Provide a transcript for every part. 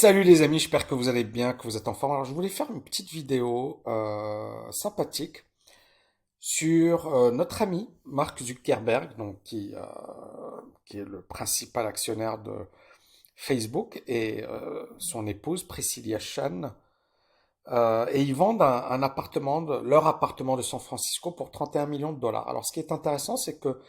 Salut les amis, j'espère que vous allez bien, que vous êtes en forme. Alors je voulais faire une petite vidéo sympathique sur notre ami Mark Zuckerberg, donc qui est le principal actionnaire de Facebook, et son épouse Priscilla Chan. Et ils vendent un appartement, leur appartement de San Francisco pour 31 millions de dollars. Alors ce qui est intéressant, c'est que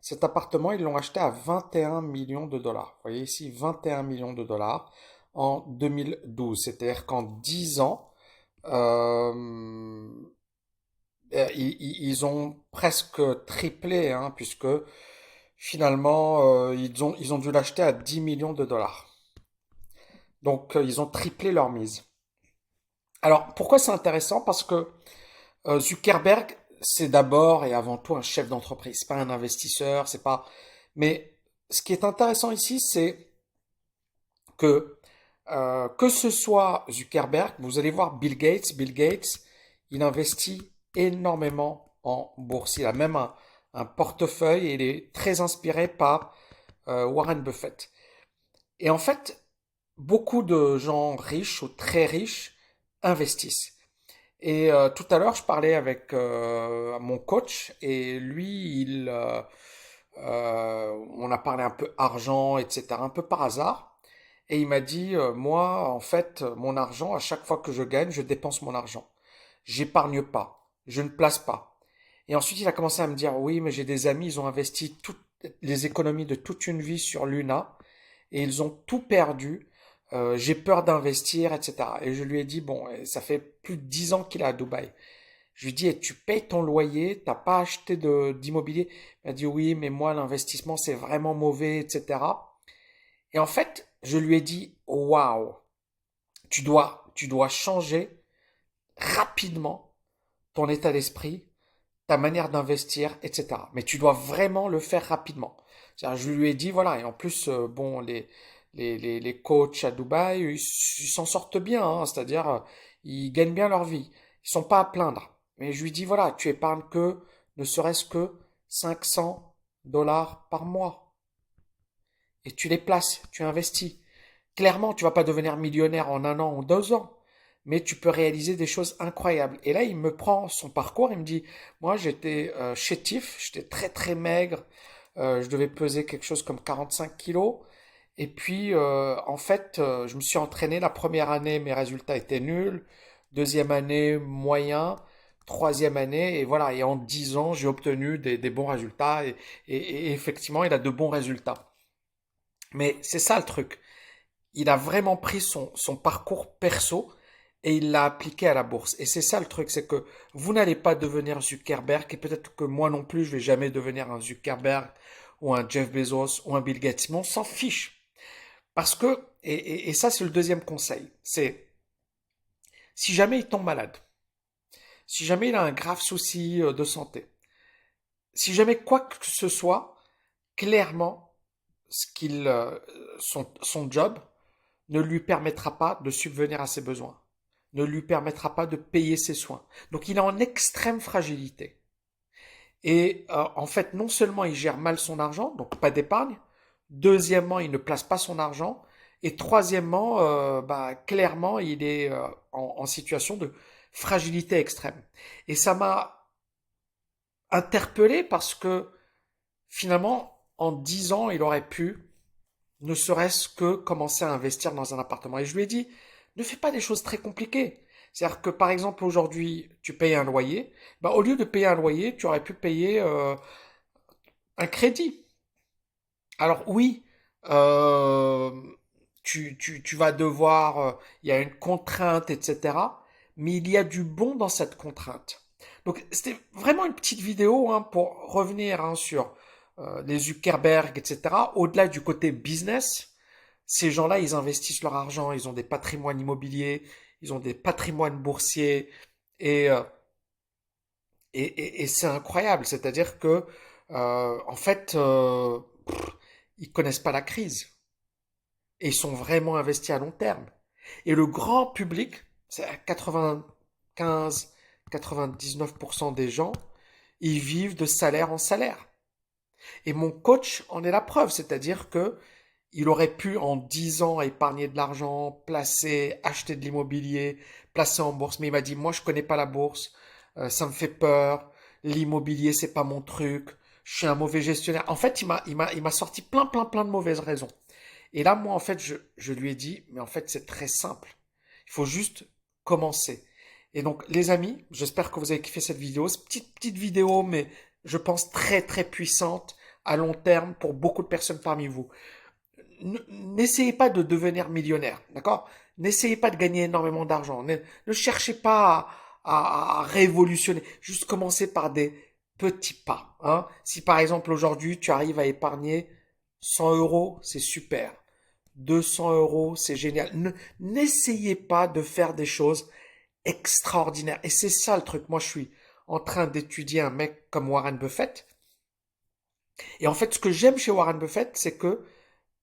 cet appartement, ils l'ont acheté à 21 millions de dollars. Vous voyez ici, 21 millions de dollars en 2012. C'est-à-dire qu'en 10 ans, euh, ils ont presque triplé, hein, puisque finalement, ils ont dû l'acheter à 10 millions de dollars. Donc, ils ont triplé leur mise. Alors, pourquoi c'est intéressant? Parce que Zuckerberg, c'est d'abord et avant tout un chef d'entreprise. C'est pas un investisseur, c'est pas. Mais ce qui est intéressant ici, c'est que ce soit Zuckerberg, vous allez voir Bill Gates, il investit énormément en bourse. Il a même un portefeuille et il est très inspiré par Warren Buffett. Et en fait, beaucoup de gens riches ou très riches investissent. Et tout à l'heure, je parlais avec mon coach et lui, on a parlé un peu argent, etc., un peu par hasard. Et il m'a dit, moi, en fait, mon argent, à chaque fois que je gagne, je dépense mon argent. J'épargne pas, je ne place pas. Et ensuite, il a commencé à me dire, oui, mais j'ai des amis, ils ont investi toutes les économies de toute une vie sur Luna et ils ont tout perdu. J'ai peur d'investir, etc. Et je lui ai dit, bon, ça fait plus de 10 ans qu'il est à Dubaï. Je lui ai dit, eh, tu payes ton loyer, t'as pas acheté d'immobilier. Il m'a dit, oui, mais moi, l'investissement, c'est vraiment mauvais, etc. Et en fait, je lui ai dit, waouh, tu dois changer rapidement ton état d'esprit, ta manière d'investir, etc. Mais tu dois vraiment le faire rapidement. C'est-à-dire, je lui ai dit, voilà, et en plus, bon, les coachs à Dubaï, ils s'en sortent bien, hein, c'est-à-dire, ils gagnent bien leur vie. Ils sont pas à plaindre. Mais je lui dis, voilà, tu épargnes que, ne serait-ce que 500 dollars par mois. Et tu les places, tu investis. Clairement, tu vas pas devenir millionnaire en un an ou 2 ans, mais tu peux réaliser des choses incroyables. Et là, il me prend son parcours, il me dit, moi j'étais chétif, j'étais très très maigre, je devais peser quelque chose comme 45 kilos. Et puis, en fait, je me suis entraîné. La première année, mes résultats étaient nuls. Deuxième année, moyen. Troisième année, et voilà. Et en 10 ans, j'ai obtenu des bons résultats. Et effectivement, il a de bons résultats. Mais c'est ça le truc. Il a vraiment pris son parcours perso et il l'a appliqué à la bourse. Et c'est ça le truc, c'est que vous n'allez pas devenir Zuckerberg et peut-être que moi non plus, je vais jamais devenir un Zuckerberg ou un Jeff Bezos ou un Bill Gates. Mais on s'en fiche. Parce que, et ça c'est le deuxième conseil, c'est si jamais il tombe malade, si jamais il a un grave souci de santé, si jamais quoi que ce soit, clairement, ce qu'il, son job ne lui permettra pas de subvenir à ses besoins, ne lui permettra pas de payer ses soins. Donc il est en extrême fragilité. Et en fait, non seulement il gère mal son argent, donc pas d'épargne, deuxièmement, il ne place pas son argent, et troisièmement, bah, clairement, il est en situation de fragilité extrême. Et ça m'a interpellé parce que finalement, en 10 ans, il aurait pu ne serait-ce que commencer à investir dans un appartement. Et je lui ai dit, ne fais pas des choses très compliquées. C'est-à-dire que par exemple aujourd'hui, tu payes un loyer, bah, au lieu de payer un loyer, tu aurais pu payer un crédit. Alors oui, euh, tu vas devoir, il y a une contrainte, etc. Mais il y a du bon dans cette contrainte. Donc c'était vraiment une petite vidéo hein, pour revenir hein, sur les Zuckerberg, etc. Au-delà du côté business, ces gens-là, ils investissent leur argent, ils ont des patrimoines immobiliers, ils ont des patrimoines boursiers, et, euh, et c'est incroyable. C'est-à-dire que, en fait, ils connaissent pas la crise et ils sont vraiment investis à long terme. Et le grand public, c'est à 95, 99% des gens, ils vivent de salaire en salaire. Et mon coach en est la preuve, c'est-à-dire que il aurait pu en 10 ans épargner de l'argent, placer, acheter de l'immobilier, placer en bourse. Mais il m'a dit, moi je connais pas la bourse, ça me fait peur, l'immobilier c'est pas mon truc, je suis un mauvais gestionnaire. En fait, il m'a sorti plein de mauvaises raisons. Et là, moi, en fait, je lui ai dit, mais en fait, c'est très simple. Il faut juste commencer. Et donc, les amis, j'espère que vous avez kiffé cette vidéo. C'est une petite vidéo, mais je pense très puissante à long terme pour beaucoup de personnes parmi vous. N'essayez pas de devenir millionnaire, d'accord? N'essayez pas de gagner énormément d'argent. Ne cherchez pas à révolutionner. Juste commencez par des petits pas, hein. Si par exemple aujourd'hui tu arrives à épargner 100 euros, c'est super. 200 euros, c'est génial. N'essayez pas de faire des choses extraordinaires. Et c'est ça le truc. Moi, je suis en train d'étudier un mec comme Warren Buffett. Et en fait, ce que j'aime chez Warren Buffett, c'est que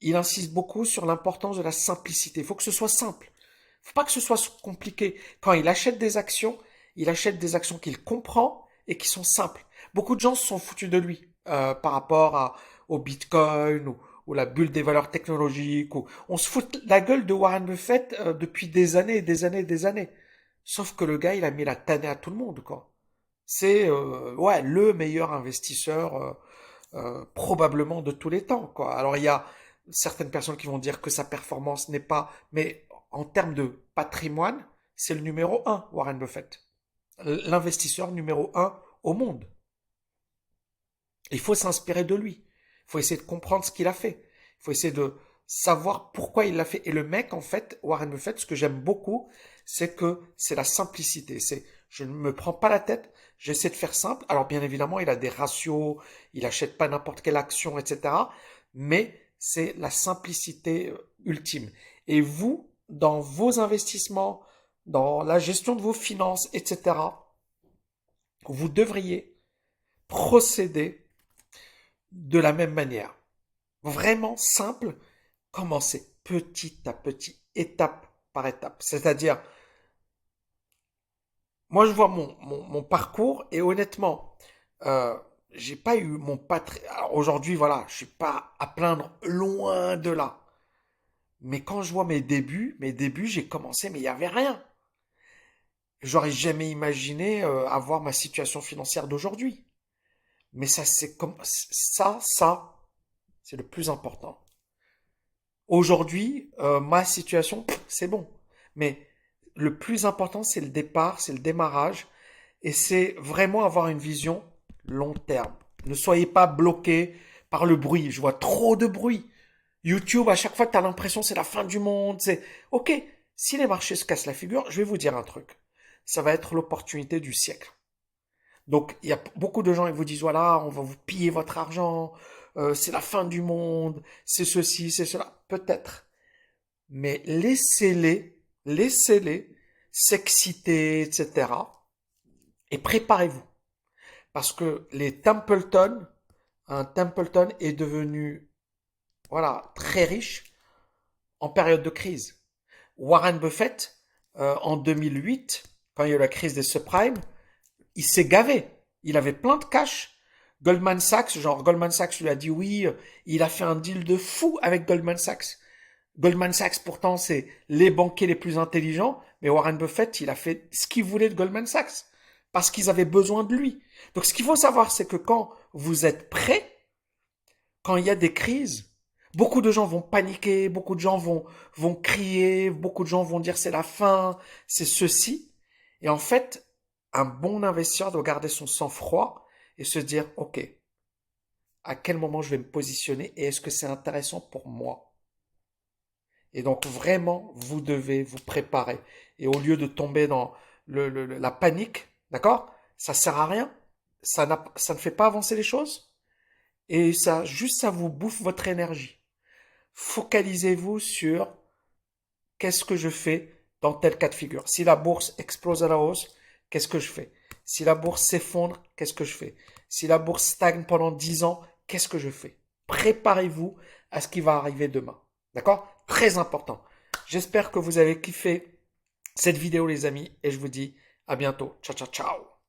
il insiste beaucoup sur l'importance de la simplicité. Il faut que ce soit simple. Il ne faut pas que ce soit compliqué. Quand il achète des actions qu'il comprend et qui sont simples. Beaucoup de gens se sont foutus de lui par rapport au Bitcoin ou la bulle des valeurs technologiques. On se fout de la gueule de Warren Buffett depuis des années et des années et des années. Sauf que le gars, il a mis la tannée à tout le monde, quoi. C'est ouais, le meilleur investisseur probablement de tous les temps, quoi. Alors il y a certaines personnes qui vont dire que sa performance n'est pas, mais en termes de patrimoine, c'est le numéro un, Warren Buffett, l'investisseur numéro un au monde. Il faut s'inspirer de lui. Il faut essayer de comprendre ce qu'il a fait. Il faut essayer de savoir pourquoi il l'a fait. Et le mec, en fait, Warren Buffett, ce que j'aime beaucoup, c'est que c'est la simplicité. C'est, je ne me prends pas la tête, j'essaie de faire simple. Alors, bien évidemment, il a des ratios, il achète pas n'importe quelle action, etc. Mais c'est la simplicité ultime. Et vous, dans vos investissements, dans la gestion de vos finances, etc., vous devriez procéder de la même manière. Vraiment simple, commencez petit à petit, étape par étape. C'est-à-dire, moi je vois mon parcours et honnêtement, euh, j'ai pas eu mon patrimoine. Alors aujourd'hui, voilà, je suis pas à plaindre loin de là. Mais quand je vois mes débuts, j'ai commencé, mais il y avait rien. J'aurais jamais imaginé avoir ma situation financière d'aujourd'hui. Mais ça, c'est comme ça, c'est le plus important. Aujourd'hui, ma situation, c'est bon. Mais le plus important, c'est le départ, c'est le démarrage. Et c'est vraiment avoir une vision long terme. Ne soyez pas bloqué par le bruit. Je vois trop de bruit. YouTube, à chaque fois, tu as l'impression que c'est la fin du monde. C'est OK. Si les marchés se cassent la figure, je vais vous dire un truc. Ça va être l'opportunité du siècle. Donc, il y a beaucoup de gens qui vous disent, voilà, on va vous piller votre argent, c'est la fin du monde, c'est ceci, c'est cela. Peut-être. Mais laissez-les s'exciter, etc. Et préparez-vous. Parce que un Templeton est devenu, voilà, très riche en période de crise. Warren Buffett, en 2008, quand il y a eu la crise des subprimes, il s'est gavé. Il avait plein de cash. Goldman Sachs lui a dit oui, il a fait un deal de fou avec Goldman Sachs. Goldman Sachs, pourtant, c'est les banquiers les plus intelligents, mais Warren Buffett, il a fait ce qu'il voulait de Goldman Sachs, parce qu'ils avaient besoin de lui. Donc, ce qu'il faut savoir, c'est que quand vous êtes prêt, quand il y a des crises, beaucoup de gens vont paniquer, beaucoup de gens vont crier, beaucoup de gens vont dire c'est la fin, c'est ceci. Et en fait, un bon investisseur doit garder son sang-froid et se dire, OK, à quel moment je vais me positionner et est-ce que c'est intéressant pour moi? Et donc vraiment, vous devez vous préparer. Et au lieu de tomber dans la panique, d'accord? Ça sert à rien. Ça ne fait pas avancer les choses. Et ça vous bouffe votre énergie. Focalisez-vous sur qu'est-ce que je fais dans tel cas de figure. Si la bourse explose à la hausse, qu'est-ce que je fais? Si la bourse s'effondre, qu'est-ce que je fais? Si la bourse stagne pendant 10 ans, qu'est-ce que je fais? Préparez-vous à ce qui va arriver demain. D'accord? Très important. J'espère que vous avez kiffé cette vidéo, les amis, et je vous dis à bientôt. Ciao, ciao, ciao.